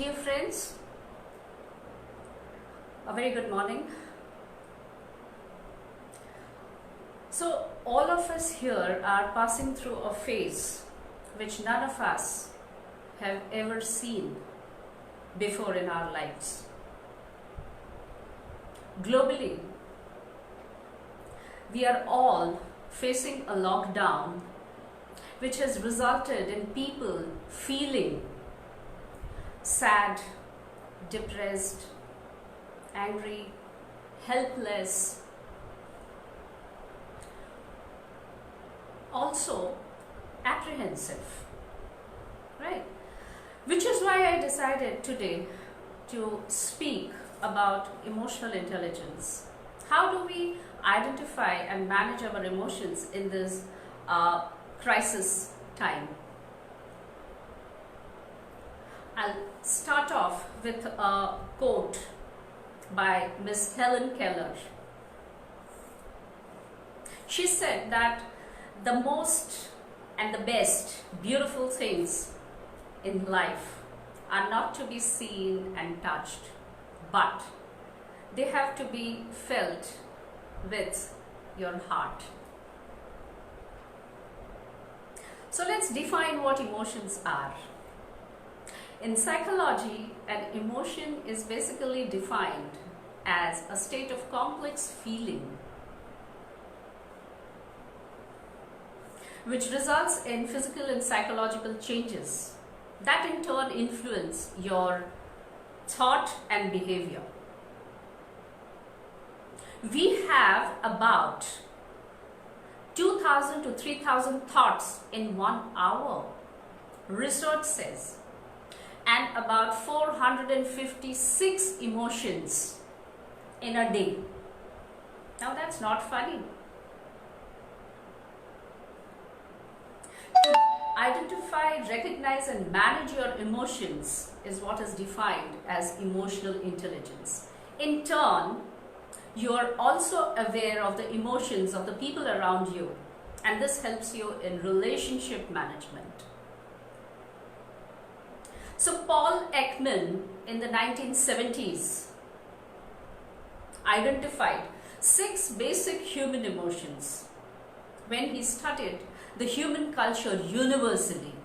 Dear friends, a very good morning. So all of us here are passing through a phase which none of us have ever seen before in our lives. Globally, we are all facing a lockdown which has resulted in people feeling sad, depressed, angry, helpless, also apprehensive, right? Which is why I decided today to speak about emotional intelligence. How do we identify and manage our emotions in this crisis time? I'll start off with a quote by Miss Helen Keller. She said that the most and the best beautiful things in life are not to be seen and touched, but they have to be felt with your heart. So let's define what emotions are. In psychology, an emotion is basically defined as a state of complex feeling which results in physical and psychological changes that in turn influence your thought and behavior. We have about 2,000 to 3,000 thoughts in 1 hour, research says, and about 456 emotions in a day. Now that's not funny. To identify, recognize and manage your emotions is what is defined as emotional intelligence. In turn, you are also aware of the emotions of the people around you, and this helps you in relationship management. So Paul Ekman in the 1970s identified 6 basic human emotions when he studied the human culture universally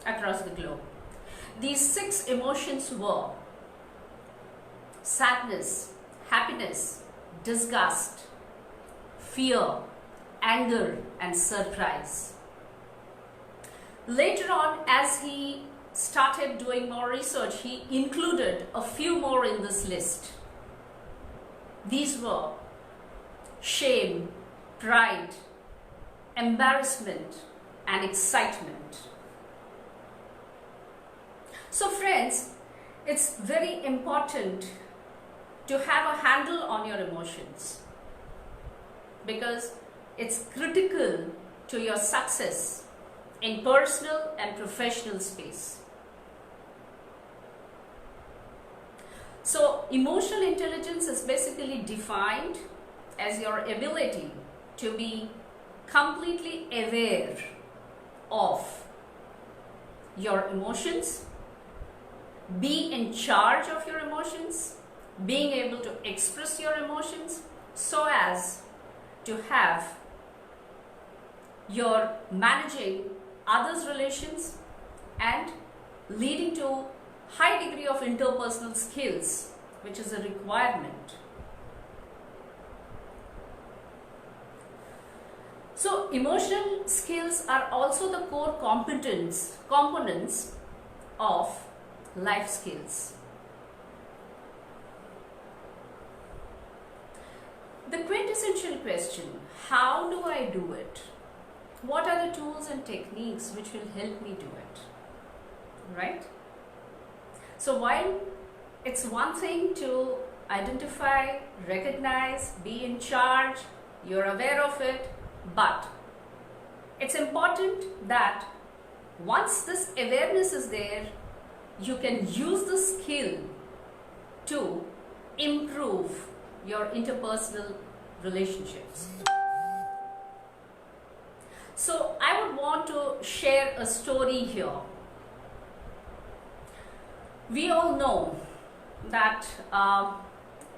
across the globe. These 6 emotions were sadness, happiness, disgust, fear, anger, and surprise. Later on, as he started doing more research, he included a few more in this list. These were shame, pride, embarrassment, and excitement. So friends, it's very important to have a handle on your emotions because it's critical to your success in personal and professional space. So emotional intelligence is basically defined as your ability to be completely aware of your emotions, be in charge of your emotions, being able to express your emotions so as to have your managing others' relations and leading to high degree of interpersonal skills, which is a requirement. So emotional skills are also the core components of life skills. The quintessential question, how do I do it? What are the tools and techniques which will help me do it? Right? So while it's one thing to identify, recognize, be in charge, you're aware of it, but it's important that once this awareness is there, you can use the skill to improve your interpersonal relationships. So I would want to share a story here. We all know that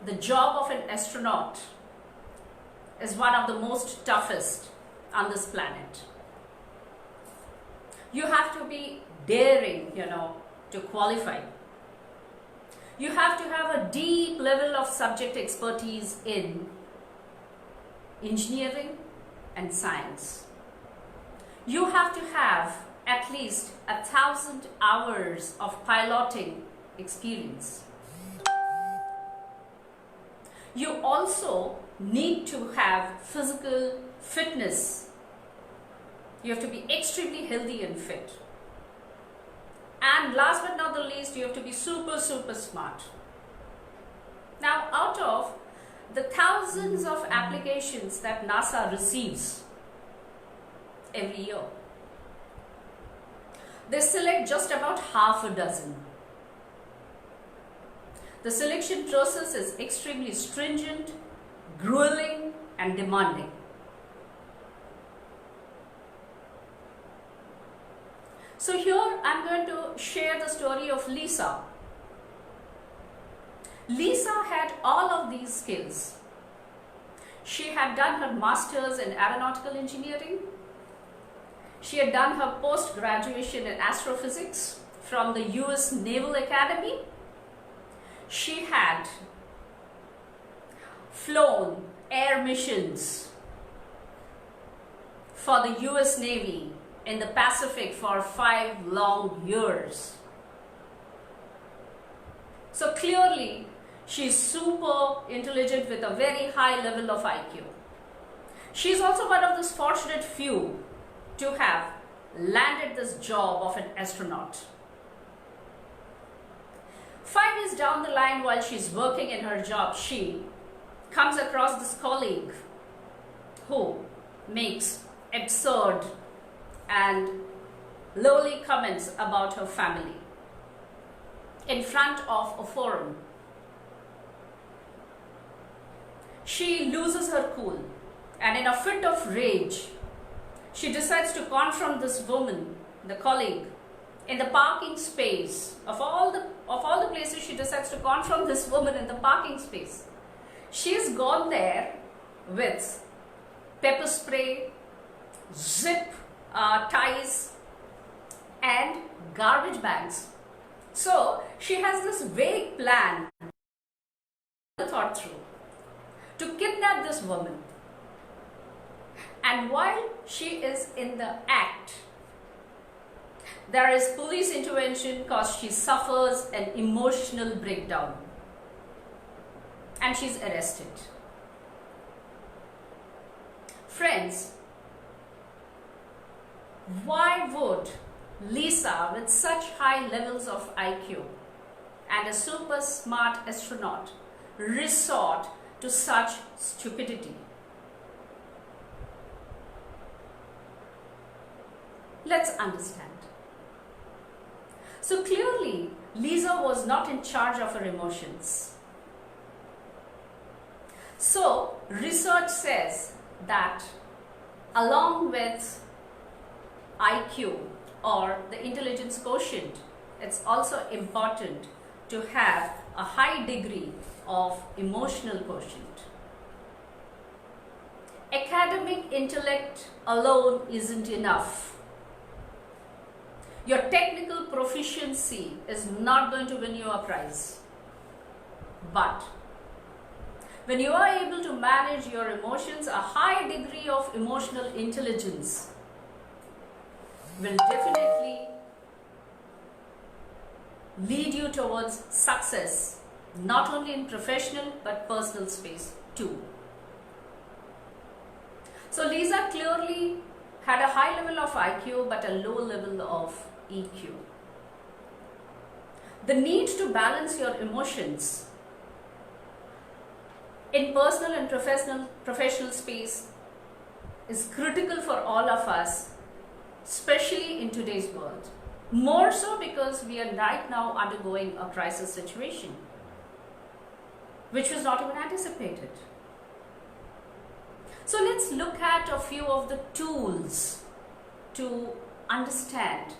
the job of an astronaut is one of the most toughest on this planet. You have to be daring, to qualify. You have to have a deep level of subject expertise in engineering and science. You have to have at least 1,000 hours of piloting experience. You also need to have physical fitness. You have to be extremely healthy and fit. And last but not the least, you have to be super smart. Now, out of the thousands of applications that NASA receives every year, they select just about half a dozen. The selection process is extremely stringent, grueling, and demanding. So here I'm going to share the story of Lisa. Lisa had all of these skills. She had done her master's in aeronautical engineering. She had done her post-graduation in astrophysics from the US Naval Academy. She had flown air missions for the US Navy in the Pacific for 5 long years. So clearly, she's super intelligent with a very high level of IQ. She's also one of those fortunate few to have landed this job of an astronaut. 5 years down the line, while she's working in her job, she comes across this colleague who makes absurd and lowly comments about her family in front of a forum. She loses her cool, and in a fit of rage, she decides to confront this woman, the colleague, in the parking space. Of all the places, she decides to confront this woman in the parking space. She's gone there with pepper spray, zip ties, and garbage bags. So she has this vague plan, thought through, to kidnap this woman. And while she is in the act, there is police intervention because she suffers an emotional breakdown and she's arrested. Friends, why would Lisa, with such high levels of IQ and a super smart astronaut, resort to such stupidity? Let's understand. So clearly, Lisa was not in charge of her emotions. So research says that along with IQ or the intelligence quotient, it's also important to have a high degree of emotional quotient. Academic intellect alone isn't enough. Your technical proficiency is not going to win you a prize. But when you are able to manage your emotions, a high degree of emotional intelligence will definitely lead you towards success, not only in professional but personal space too. So Lisa clearly had a high level of IQ but a low level of EQ. The need to balance your emotions in personal and professional space is critical for all of us, especially in today's world. More so because we are right now undergoing a crisis situation, which was not even anticipated. So let's look at a few of the tools to understand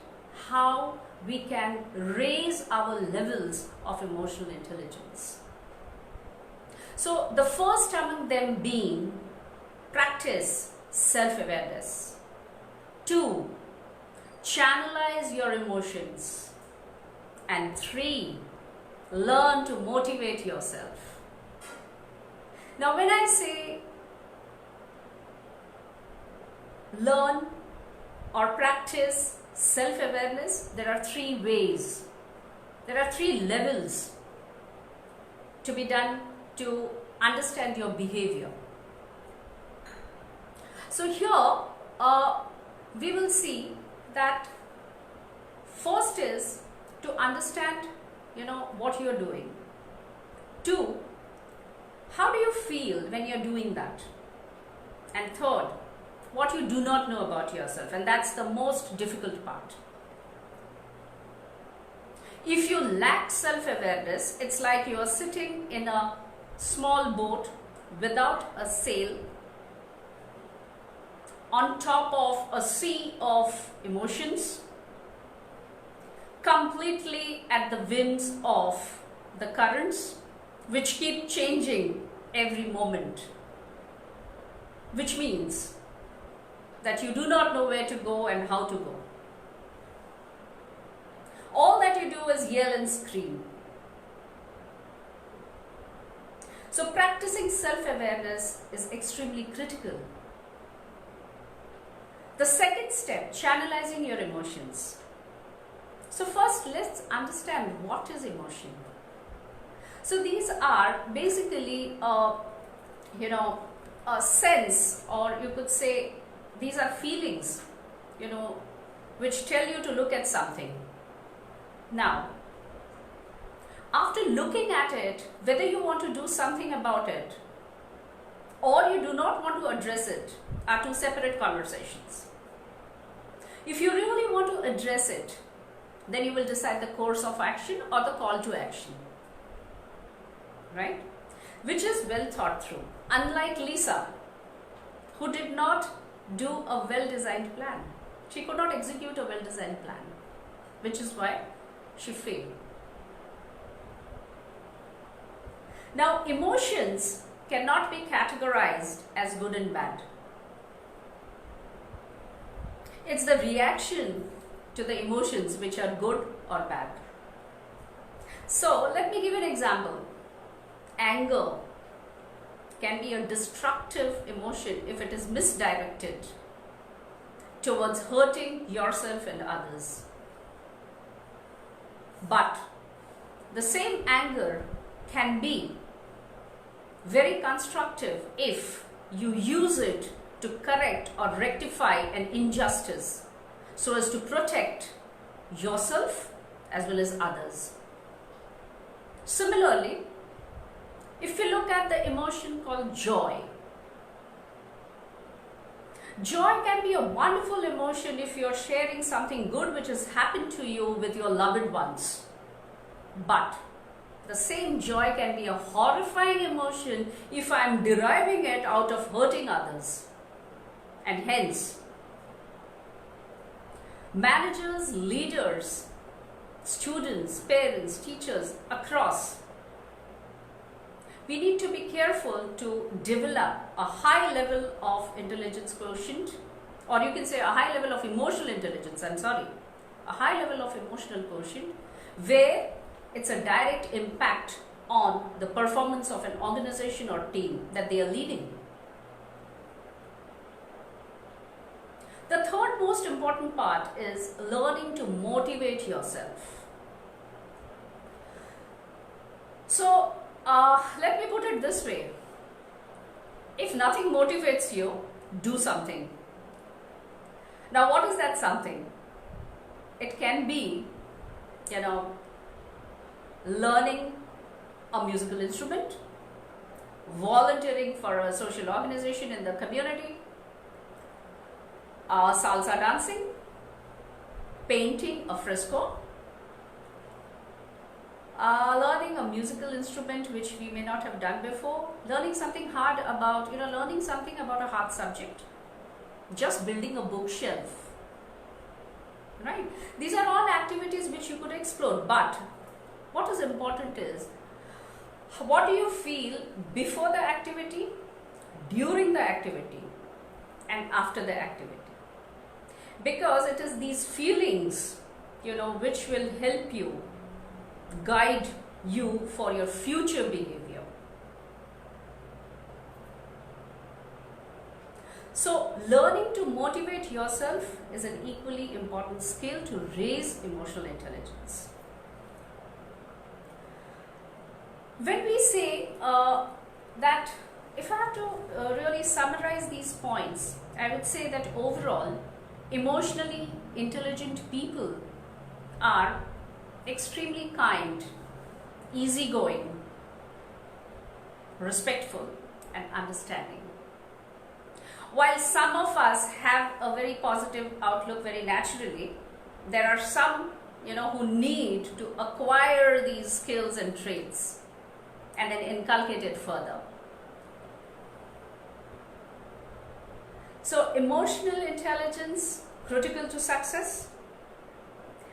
how we can raise our levels of emotional intelligence. So the first among them being practice self-awareness. 2, channelize your emotions. And 3, learn to motivate yourself. Now when I say learn or practice self-awareness, there are 3 ways. There are 3 levels to be done to understand your behavior. So here we will see that first is to understand, what you are doing. 2, how do you feel when you are doing that? And 3rd, what you do not know about yourself, and that's the most difficult part. If you lack self-awareness, it's like you are sitting in a small boat without a sail on top of a sea of emotions, completely at the whims of the currents, which keep changing every moment, which means that you do not know where to go and how to go. All that you do is yell and scream. So practicing self-awareness is extremely critical. The second step, channelizing your emotions. So first, let's understand what is emotion. So these are basically a sense, or you could say these are feelings, which tell you to look at something. Now, after looking at it, whether you want to do something about it or you do not want to address it are 2 separate conversations. If you really want to address it, then you will decide the course of action or the call to action, right? Which is well thought through. Unlike Lisa, who did not do a well-designed plan. She could not execute a well-designed plan, which is why she failed. Now, emotions cannot be categorized as good and bad. It's the reaction to the emotions which are good or bad. So, let me give an example. Anger can be a destructive emotion if it is misdirected towards hurting yourself and others. But the same anger can be very constructive if you use it to correct or rectify an injustice so as to protect yourself as well as others. Similarly, if you look at the emotion called joy, joy can be a wonderful emotion if you are sharing something good which has happened to you with your loved ones. But the same joy can be a horrifying emotion if I am deriving it out of hurting others. And hence, managers, leaders, students, parents, teachers across, we need to be careful to develop a high level of intelligence quotient, or you can say a high level of emotional intelligence, a high level of emotional quotient where it's a direct impact on the performance of an organization or team that they are leading. The third most important part is learning to motivate yourself. So, let me put it this way. If nothing motivates you, do something. Now, what is that something? It can be, learning a musical instrument, volunteering for a social organization in the community, salsa dancing, painting a fresco, learning a musical instrument which we may not have done before, learning something hard about, learning something about a hard subject, just building a bookshelf, right? These are all activities which you could explore, but what is important is, what do you feel before the activity, during the activity, and after the activity? Because it is these feelings, which will help you, guide you for your future behavior. So, learning to motivate yourself is an equally important skill to raise emotional intelligence. When we say that, if I have to really summarize these points, I would say that overall, emotionally intelligent people are extremely kind, easygoing, respectful, and understanding. While some of us have a very positive outlook very naturally, there are some, who need to acquire these skills and traits and then inculcate it further. So, emotional intelligence, critical to success.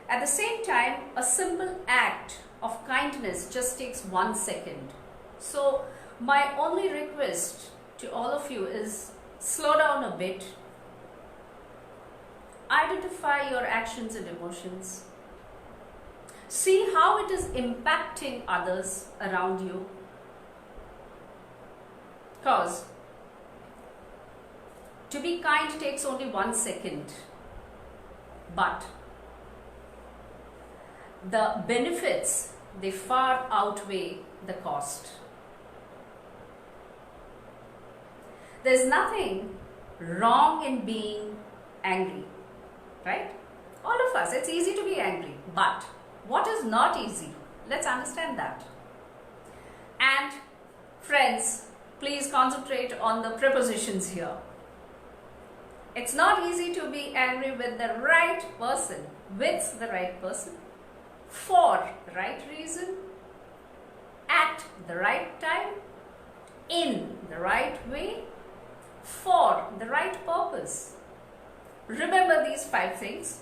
At the same time, a simple act of kindness just takes 1 second. So, my only request to all of you is, slow down a bit. Identify your actions and emotions. See how it is impacting others around you. Because to be kind takes only 1 second, but the benefits, they far outweigh the cost. There's nothing wrong in being angry, right? All of us, it's easy to be angry, but what is not easy? Let's understand that. And friends, please concentrate on the prepositions here. It's not easy to be angry with the right person, with the right person, for the right reason, at the right time, in the right way, for the right purpose. Remember these 5 things.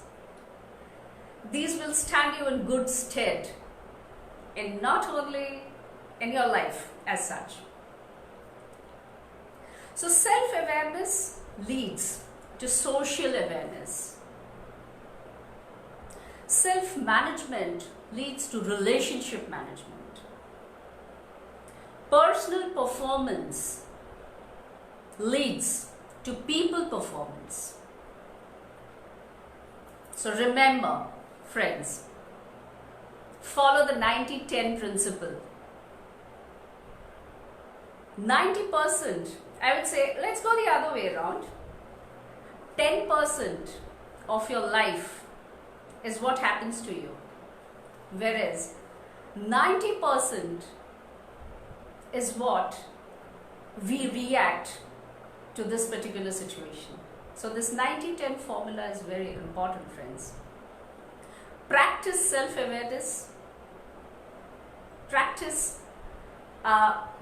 These will stand you in good stead in not only in your life as such. So, self-awareness leads to social awareness. Self-management leads to relationship management. Personal performance leads to people performance. So remember, friends, follow the 90-10 principle. 90%, I would say, let's go the other way around. 10% of your life is what happens to you, whereas 90% is what we react to this particular situation. So this 90-10 formula is very important, friends. Practice self-awareness. Practice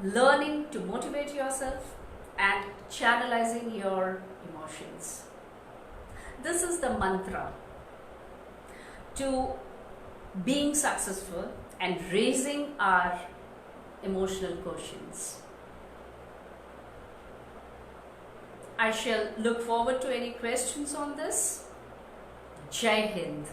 learning to motivate yourself and channelizing your emotions. This is the mantra to being successful and raising our emotional quotients. I shall look forward to any questions on this. Jai Hind.